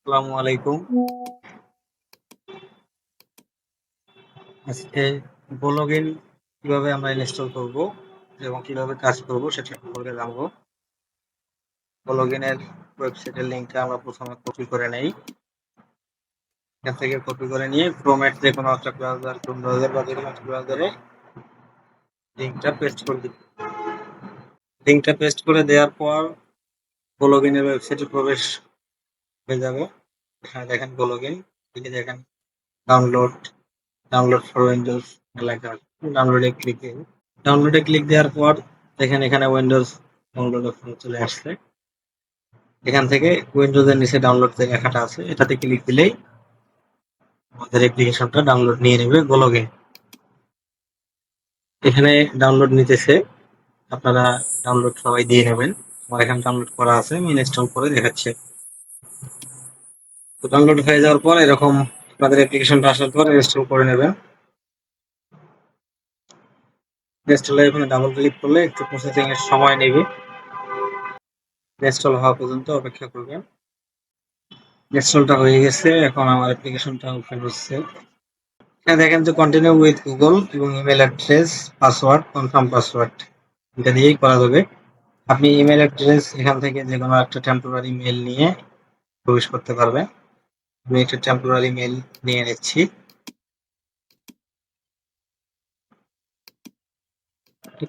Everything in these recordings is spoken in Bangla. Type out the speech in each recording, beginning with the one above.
আসসালামু আলাইকুম। আজকে ব্লগিং কিভাবে আমরা ইনস্টল করব এবং কিভাবে কাজ করব সেটা সম্পর্কে জানবো। ব্লগিং এর ওয়েবসাইটের লিংকটা আমরা প্রথমে কপি করে নেই। এখান থেকে কপি করে নিয়ে ক্রোমের যে কোনো একটা ব্রাউজার, ক্রোম ব্রাউজার বা যে কোনো একটা ব্রাউজারে লিংকটা পেস্ট করে দিব। লিংকটা পেস্ট করে দেওয়ার পর ব্লগিং এর ওয়েবসাইটে প্রবেশ হয়ে যাবে। এখানে দেখেন ব্লগিং, এদিকে দেখেন ডাউনলোড ফর উইন্ডোজ লেখা আছে। ডাউনলোডে ক্লিক দেওয়ার পর দেখেন এখানে উইন্ডোজ ডাউনলোড অপশন চলে আসছে। এখান থেকে উইন্ডোজের নিচে ডাউনলোড যে লেখাটা আছে এটাতে ক্লিক দিলেই আমাদের অ্যাপ্লিকেশনটা ডাউনলোড নিয়ে নেবে ব্লগে। এখানে ডাউনলোড নিতেছে, আপনারা ডাউনলোড সবাই দিয়ে নেবেন। আমার এখানে ডাউনলোড করা আছে, আমি ইনস্টল করে দেখাচ্ছি। তো ডাউনলোড হয়ে যাওয়ার পর এরকম আপনাদের অ্যাপ্লিকেশনটা আসার পর ইনস্টল করে নেবেন। ইনস্টলে এখানে ডাবল ক্লিক করলে একটু প্রসেসিং এর সময় নেবে, ইনস্টল হওয়া পর্যন্ত অপেক্ষা করবেন। ইনস্টলটা হয়ে গেছে, এখন আমার অ্যাপ্লিকেশনটা ওপেন হচ্ছে। এখানে দেখেন যে কন্টিনিউ উইথ গুগল এবং email address, password, confirm password এটা দিয়েই করা যাবে। আপনি ইমেল অ্যাড্রেস এখান থেকে যে কোনো একটা টেম্পোরারি মেল নিয়ে প্রবেশ করতে পারবেন। আমি একটা টেম্পোরারি মেল নিয়ে নিচ্ছি।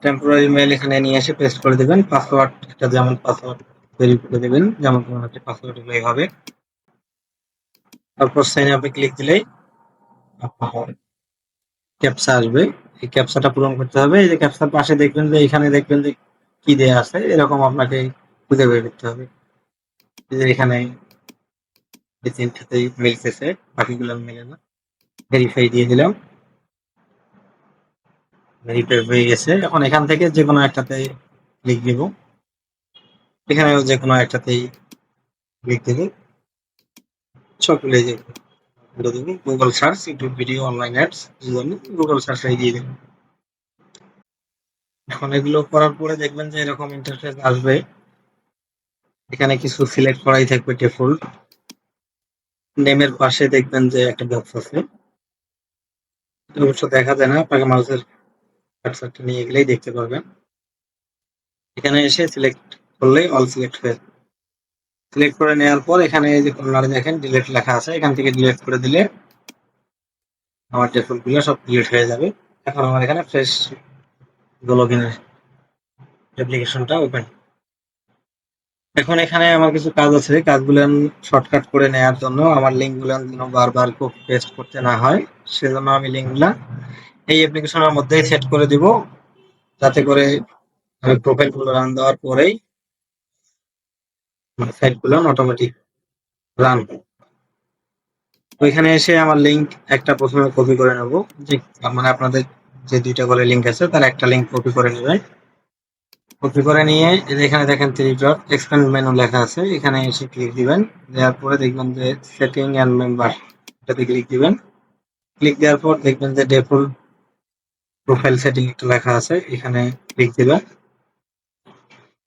টেম্পোরারি মেল এখানে নিয়ে এসে পেস্ট করে দেবেন। পাসওয়ার্ড একটা যেমন পাসওয়ার্ড তৈরি করে দেবেন, যেমন কোনো একটা পাসওয়ার্ড দিলেই হবে। তারপর সাইন আপে ক্লিক দিলেই আপনার ক্যাপচা আসবে। এই ক্যাপচাটা পূরণ করতে হবে। এই যে ক্যাপচার পাশে দেখবেন যে এখানে দেখবেন যে কি দেয়া আছে, এরকম আপনাকে খুঁজে বের করতে হবে। এখানে এই তিনটাতেই মিলতেছে, বাকিগুলো মিলে না। ভেরিফাই দিয়ে দিলাম, ভেরিফাই হয়ে গেছে। এখন এখান থেকে যে কোনো একটাতে ক্লিক দিব, এখানে যে কোনো একটাতেই ক্লিক দেব, সবগুলো যে Google search, YouTube video, online ads, Google search দিয়ে দেবেন। এখন এগুলো করার পরে দেখবেন যে এরকম ইন্টারফেস আসবে। এখানে কিছু সিলেক্ট করাই থাকবে ডিফল্ট। নেমের পাশে দেখবেন যে একটা বক্স আছে, অবশ্য দেখা যায় না, আপনাকে মাউসের কার্সারটা নিয়ে গেলেই দেখতে পারবেন। এখানে এসে সিলেক্ট করলেই অল সিলেক্ট হয়ে যাবে। সিলেক্ট করে নেওয়ার পর এখানে এই যে কর্নারে দেখেন ডিলিট লেখা আছে, এখান থেকে ডিলিট করে দিলে আমার ডিফল্ট গুলো সব ডিলিট হয়ে যাবে। এখন আমার এখানে ফ্রেশ ব্লগিং অ্যাপ্লিকেশনটা ওপেন। এখন এখানে আমার কিছু কাজ আছে, কাজগুলো শর্টকাট করে নেওয়ার জন্য আমার লিঙ্কগুলো যেন বারবার কপি পেস্ট করতে না হয়, সেজন্য আমি লিঙ্কগুলা এই অ্যাপ্লিকেশনের মধ্যেই সেট করে দিব, যাতে করে আমি প্রোফাইলগুলো রান দেওয়ার পরেই সাইটগুলো অটোমেটিক রান। ওইখানে এসে আমার লিঙ্ক একটা প্রথমে কপি করে নেব, যে মানে আপনাদের যে দুইটা করে লিঙ্ক আছে তার একটা লিঙ্ক কপি করে নেবেন। কপি করে নিয়ে এখানে দেখেন থ্রি ডট এক্সপ্যান্ড মেনু লেখা আছে, এখানে এসে ক্লিক দিবেন। দেওয়ার পরে দেখবেন যে সেটিং এন্ড মেম্বার এটাতে ক্লিক দিবেন। ক্লিক দেওয়ার পর দেখবেন যে ডিফল্ট প্রোফাইল সেটিং একটা লেখা আছে, এখানে ক্লিক দিবেন।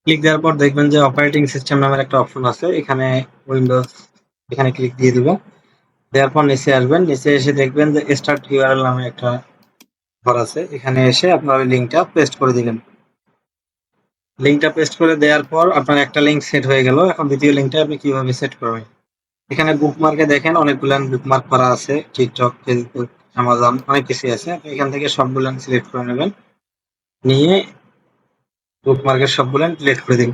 ক্লিক দেওয়ার পর দেখবেন যে অপারেটিং সিস্টেম নামের একটা অপশন আছে, এখানে উইন্ডোজ, এখানে ক্লিক দিয়ে দিবেন। দেওয়ার পর নিচে আসবেন, নিচে এসে দেখবেন যে স্টার্ট ইউআরএল নামে একটা ঘর আছে, এখানে এসে আপনার ওই লিঙ্কটা পেস্ট করে দিবেন। লিঙ্কটা পেস্ট করে দেওয়ার পর আপনার একটা লিঙ্ক সেট হয়ে গেল। এখন দ্বিতীয় লিঙ্কটা আপনি কিভাবে সেট করবেন? এখানে বুকমার্কে দেখেন অনেকগুলো বুকমার্ক করা আছে, টিকটক, ফেসবুক, অ্যামাজন, অনেক কিছু আছে। আপনি এখান থেকে সবগুলো সিলেক্ট করে নেবেন, নিয়ে বুকমার্কের সবগুলো সিলেক্ট করে দিন।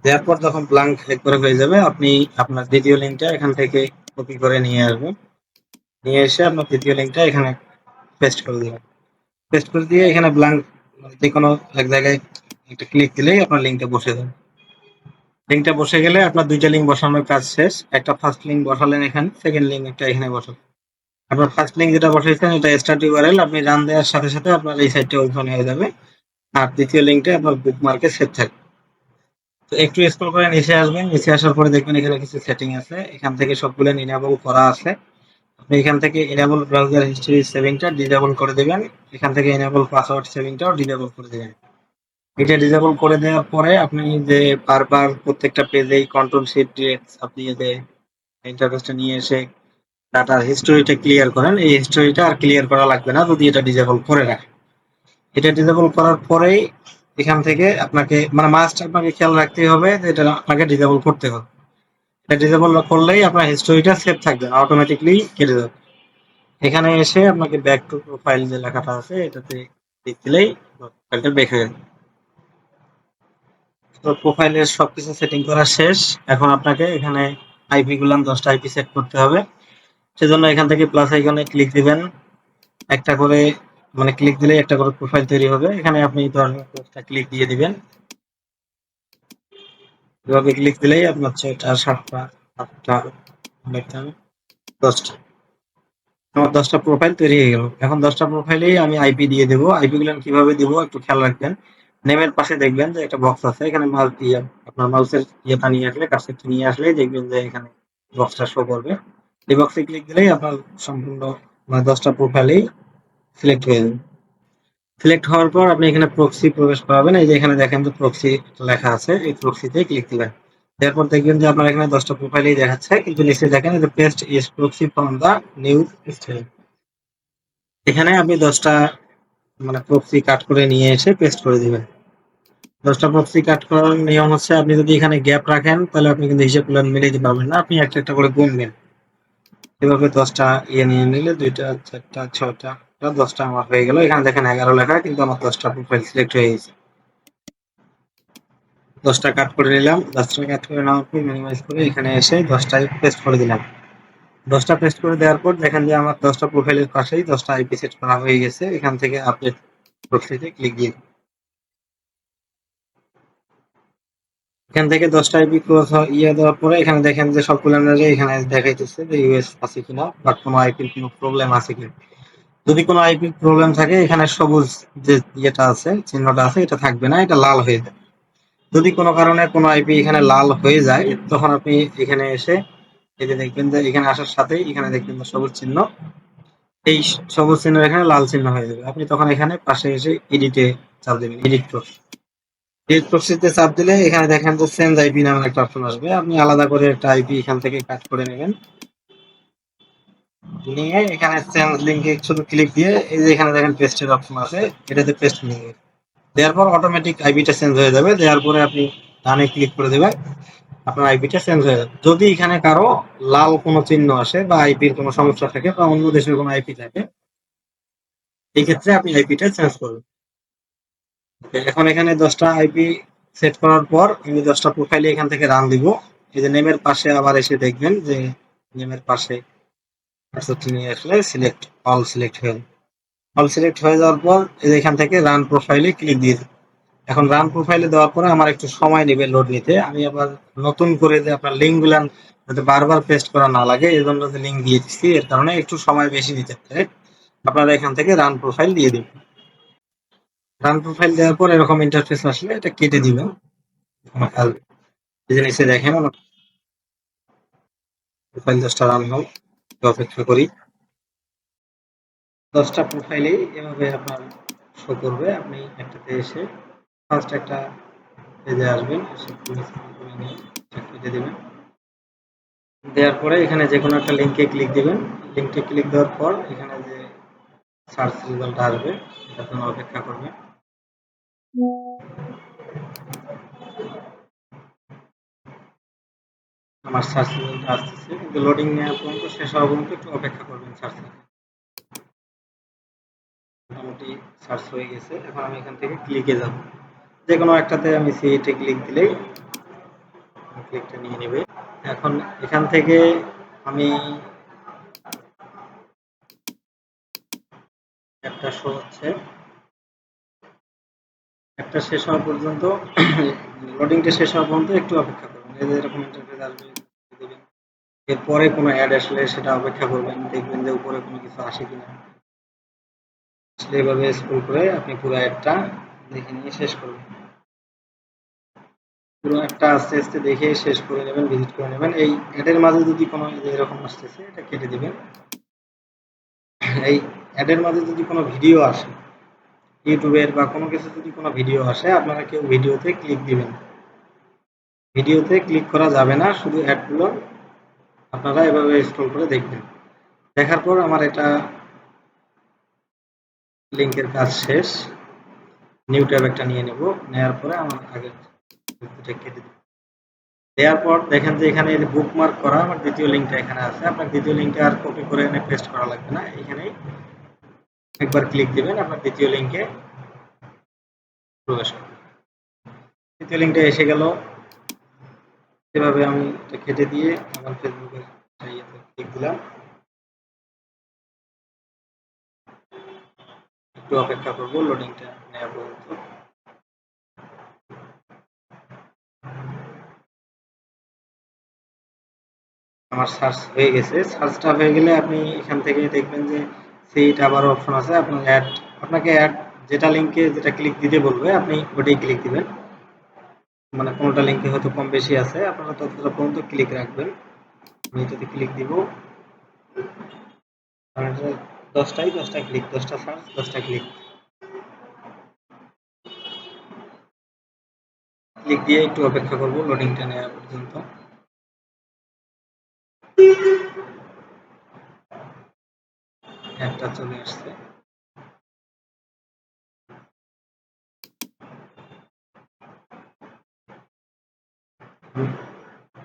দেওয়ার পর যখন ব্ল্যাঙ্ক একবারে হয়ে যাবে, আপনি আপনার দ্বিতীয় লিঙ্কটা এখান থেকে কপি করে নিয়ে আসবেন, নিয়ে এসে আপনার দ্বিতীয় লিঙ্কটা এখানে পেস্ট করে দিবেন। পেস্ট করে দিয়ে এখানে ব্ল্যাঙ্ক যে কোনো এক জায়গায় একটা ক্লিক দিলেই আপনার লিঙ্কটা বসে যাবে। লিঙ্কটা বসে গেলে আপনার দুইটা লিঙ্ক বসানোর কাজ শেষ। একটা ফার্স্ট লিঙ্ক বসালেন এখানে, সেকেন্ড লিঙ্ক একটা এখানে বসালেন। আপনার ফার্স্ট লিঙ্ক যেটা বসাইছেন এটা স্টার্ট ইউআরএল, আপনি রান দেওয়ার সাথে সাথে আপনার এই সাইটটা ওপেন হয়ে যাবে, আর দ্বিতীয় লিঙ্কটা আপনার বুকমার্কে সেভ থাকবে। তো একটু স্ক্রল করে নিচে আসবেন, নিচে আসার পরে দেখবেন এখানে কিছু সেটিং আছে, এখান থেকে সবগুলো ইনেবল করা আছে। আপনি এখান থেকে ইনেবল ব্রাউজার হিস্ট্রি সেভিংটা ডিসেবল করে দেবেন, এখান থেকে ইনেবল পাসওয়ার্ড সেভিংটাও ডিসেবল করে দেবেন। এটা ডিসেবল করে দেওয়ার পরে আপনি যে বারবার প্রত্যেকটা পেজেই কন্ট্রোল শিফট দিয়ে আপনি যে ইন্টারফেসটা নিয়ে এসে ডাটার হিস্টোরিটা ক্লিয়ার করেন। এই হিস্টোরিটা আর ক্লিয়ার করা লাগবে না যদি এটা ডিসেবল করে রাখেন। এটা ডিসেবল করার পরেই এখান থেকে আপনাকে মানে মাস্ট আপনাকে খেয়াল রাখতেই হবে যে এটা আপনাকে ডিসেবল করতে হবে। এটা ডিসেবল করলেই আপনার হিস্টোরিটা সেভ থাকবে, অটোমেটিকলি কেটে যাবে। এখানে এসে আপনাকে ব্যাক টু প্রোফাইল যে লেখাটা আছে এটাতে ক্লিক দিলেই প্রোফাইলটা ব্যাক হয়ে যাবে। তো প্রোফাইলের সবকিছু সেটিং করা শেষ। এখন আপনাকে এখানে আইপি গুলান 10টা আইপি সেট করতে হবে। সেজন্য এখান থেকে প্লাস আইকনে ক্লিক দিবেন। একটা করে মানে ক্লিক দিলেই একটা করে প্রোফাইল তৈরি হবে। এখানে আপনি ধরেন 10টা ক্লিক দিয়ে দিবেন। এভাবে ক্লিক দিলেই আপনার 6টা 7টা 8টা 10টা আমার 10টা প্রোফাইল তৈরি হয়ে গেল। এখন 10টা প্রোফাইলেই আমি আইপি দিয়ে দেবো। আইপি গুলো কিভাবে দিব একটু খেয়াল রাখবেন। নেমের পাশে দেখবেন যে একটা বক্স আছে, এখানে মাউস দিয়ে আপনার মাউসের ইয়েটা নিয়ে আসলে কার্সরটা নিয়ে আসলে দেখবেন যে এখানে বক্সটা শো করবে। এই বক্সে ক্লিক দিলেই আপনার সম্পূর্ণ মানে 10টা প্রোফাইলেই সিলেক্ট হয়ে যাবে। সিলেক্ট হওয়ার পর আপনি এখানে প্রক্সি প্রবেশ করাবেন। এই যে এখানে দেখেন যে প্রক্সি লেখা আছে, এই প্রক্সিতে ক্লিক দিবেন। এরপর দেখবেন যে আপনার এখানে 10টা প্রোফাইলেই দেখাচ্ছে, কিন্তু নিচে দেখেন যে paste is proxy from the new style. এখানে আপনি 10টা মানে প্রক্সি কাট করে নিয়ে এসে পেস্ট করে দিবেন। 10টা প্রক্সি কাট করার নিয়ম হচ্ছে আপনি যদি এখানে গ্যাপ রাখেন তাহলে আপনি কিন্তু হিসাবগুলো মিলাইতে পারবেন না, আপনি একটা একটা করে গুনবেন। এভাবে 10টা ইয়ে নিয়ে নিলে 2টা 4টা 6টা 10টা আমার হয়ে গেল। এখানে দেখেন 11 লেখা, কিন্তু আমার 10টা প্রোফাইল সিলেক্ট হয়ে গেছে। 10টা কাট করে নিলাম। 10টা কাট করে নেওয়ার পর মিনিমাইজ করে এখানে এসে 10টায় পেস্ট করে দিলাম। 10টা পেস্ট করে দেওয়ার পর দেখেন যে আমার 10টা প্রোফাইলের পাশেই 10টা আইপি সেট করা হয়ে গেছে। এখান থেকে আপডেট প্রক্সিতে ক্লিক দিয়ে এখান থেকে 10টা আইপি ক্রস ইয়ে দেওয়ার পরে এখানে দেখেন যে সবগুলো এখানে দেখাইতেছে যে ইউএস আছে কিনা বা কোনো আইপির কোনো প্রবলেম আছে কিনা। যদি কোনো আইপির প্রবলেম থাকে এখানে সবুজ যে ইয়েটা আছে চিহ্নটা আছে এটা থাকবে না, এটা লাল হয়ে যাবে। যদি কোনো কারণে কোনো আইপি এখানে লাল হয়ে যায় তখন আপনি এখানে এসে এই যে দেখবেন যে এখানে আসার সাথেই এখানে দেখবেন যে সবুজ চিহ্ন, এই সবুজ চিহ্ন এখানে লাল চিহ্ন হয়ে যাবে। আপনি তখন এখানে পাশে এসে এডিটে চাপ দেবেন, এডিট প্রক্সি। এডিট প্রক্সিতে চাপ দিলে এখানে দেখেন যে চেঞ্জ আইপি নামে একটা অপশন আসবে। আপনি আলাদা করে একটা আইপি এখান থেকে কাট করে নেবেন, নিয়ে এখানে চেঞ্জ লিঙ্কে শুধু ক্লিক দিয়ে এই যে এখানে দেখেন পেস্টের অপশন আছে, এটাতে পেস্ট নিয়ে দেওয়ার পর অটোমেটিক আইপিটা চেঞ্জ হয়ে যাবে। দেওয়ার পরে আপনি ডানে ক্লিক করে দেবেন, আপনার আইপিটা চেঞ্জ হয়ে যাবে। যদি এখানে কারো লাল কোনো চিহ্ন আসে বা আইপির কোনো সমস্যা থাকে বা অন্য দেশের কোনো আইপি থাকে এই ক্ষেত্রে আপনি আইপিটা চেঞ্জ করবেন। এখন এখানে 10টা আইপি সেট করার পর আমি 10টা প্রোফাইলে এখান থেকে রান দিব। এই যে নেমের পাশে আবার এসে দেখবেন যে নেমের পাশে নিয়ে আসলে সিলেক্ট অল সিলেক্ট হয়ে অল সিলেক্ট হয়ে যাওয়ার পর এই যে এখান থেকে রান প্রোফাইলে ক্লিক দিয়ে দিন। এখন রান প্রোফাইলে দেওয়ার পরে আমার একটু সময় নেবে লোড নিতে। আমি আবার নতুন করে যে আপনার লিঙ্ক গুলা যাতে বারবার পেস্ট করা না লাগে এই জন্য যে লিঙ্ক দিয়ে দিচ্ছি, এর কারণে একটু সময় বেশি দিতে পারে। আপনারা এখান থেকে রান প্রোফাইল দিয়ে দিন। রান প্রোফাইল দেওয়ার পর এরকম ইন্টারফেস আসলে এটা কেটে দিবেন। আর এই যে নিচে দেখেন আমার প্রোফাইল 10টা রান হোক, অপেক্ষা করি। 10টা প্রোফাইলেই এভাবে আপনার শো করবে। আপনি একটাতে এসে ফার্স্ট একটা পেজে আসবেন, এসে কেটে দেবেন। দেওয়ার পরে এখানে যে কোনো একটা লিঙ্কে ক্লিক দিবেন। লিঙ্কে ক্লিক দেওয়ার পর এখানে যে সার্চ রেজাল্ট আসবে এটার জন্য অপেক্ষা করবেন। আমার সার্চ রেজাল্ট আসতেছে, কিন্তু লোডিং নেওয়া পর্যন্ত শেষ হওয়া পর্যন্ত একটু অপেক্ষা করবেন। সার্চ মোটামুটি সার্চ হয়ে গেছে। এখন আমি এখান থেকে ক্লিকে যাব, যে কোনো একটাতে আমি সিইতে ক্লিক দিলেই ক্লিকটা নিয়ে নেবে। এখন এখান থেকে আমি একটা শো হচ্ছে, একটা শেষ হওয়া পর্যন্ত লোডিংটা শেষ হওয়া পর্যন্ত একটু অপেক্ষা করবেন। এই যে এরকম ইন্টারফেস আসবে, এরপরে কোনো অ্যাড আসলে সেটা অপেক্ষা করবেন, দেখবেন যে উপরে কোনো কিছু আসে কিনা। আসলে এভাবে স্ক্রল করে আপনি পুরো অ্যাডটা দেখে নিয়ে শেষ করবেন। পুরো একটা আস্তে আস্তে দেখে শেষ করে নেবেন, ভিজিট করে নেবেন। এই অ্যাডের মাঝে যদি কোনো এরকম আসতেছে এটা কেটে দিবেন। এই অ্যাডের মাঝে যদি কোনো ভিডিও আসে ইউটিউবের বা কোনো কিছু যদি কোনো ভিডিও আসে আপনারা কেউ ভিডিওতে ক্লিক দিবেন। ভিডিওতে ক্লিক করা যাবে না, শুধু অ্যাডগুলো আপনারা এভাবে স্ক্রল করে দেখবেন। দেখার পর আমার এটা লিঙ্কের কাজ শেষ। নিউ ট্যাব একটা নিয়ে নেব, নেওয়ার পরে আমার আগের কেটে দেব। দেওয়ার পর দেখেন যে এখানে বুকমার্ক করা আমার দ্বিতীয় লিঙ্কটা এখানে আছে। আপনার দ্বিতীয় লিঙ্কটা আর কপি করে এনে পেস্ট করা লাগবে না, এখানেই একবার ক্লিক দিবেন, আপনার দ্বিতীয় লিঙ্কে প্রবেশ করবে। দ্বিতীয় লিঙ্কটা এসে গেল। এভাবে আমি এটা কেটে দিয়ে আমার ফেসবুকের ইয়েতে ক্লিক দিলাম। একটু অপেক্ষা করবো লোডিংটা নেওয়া পর্যন্ত। আমার সার্চ হয়ে গেছে। সার্চটা হয়ে গেলে আপনি এখান থেকে দেখবেন যে সিট আবার অপশন আছে, আপনার অ্যাড, আপনাকে অ্যাড যেটা লিঙ্কে যেটা ক্লিক দিতে বলবে আপনি ওটাই ক্লিক দিবেন। মানে কোনটা লিঙ্কে হয়তো কম বেশি আছে, আপনারা ততটা পর্যন্ত ক্লিক রাখবেন। আমি এটাতে ক্লিক দিব, কারণ এটা 10টা ক্লিক, 10টা সার্চ 10টা ক্লিক। ক্লিক দিয়ে একটু অপেক্ষা করব লোডিংটা নেওয়া পর্যন্ত। একটা চলে আসছে।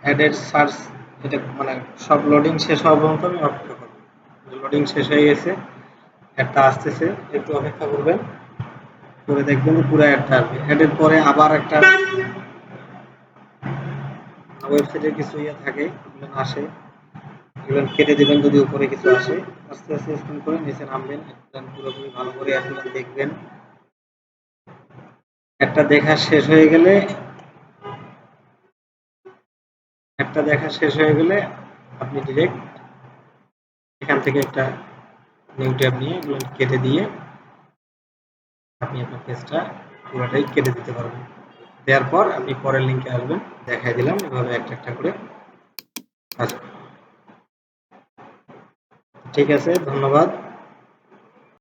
অ্যাডেড সার্চ, এটা মানে সব লোডিং শেষ হওয়া পর্যন্ত আমি অপেক্ষা করব। লোডিং শেষ হয়ে গেছে, একটা আসতেছে, একটু অপেক্ষা করবেন, করে দেখবেন পুরো অ্যাডটা আসবে। অ্যাডের পরে আবার একটা ওয়েবসাইটের কিছু ইয়ে থাকে, এগুলো আসে, এগুলো কেটে দেবেন যদি উপরে কিছু আসে। আস্তে আস্তে স্ক্রল করে নিচে নামবেন, পুরোপুরি ভালো করে অ্যাডগুলো দেখবেন। একটা দেখা শেষ হয়ে গেলে আপনি ডিরেক্ট এখান থেকে একটা নিউ ট্যাব নিয়ে এগুলো কেটে দিয়ে আপনি আপনার পেজটা পুরোটাই কেটে দিতে পারবেন। দেওয়ার পর আপনি পরের লিঙ্কে আসবেন, দেখাই দিলাম এভাবে একটা একটা করে কাজ। ঠিক আছে, ধন্যবাদ।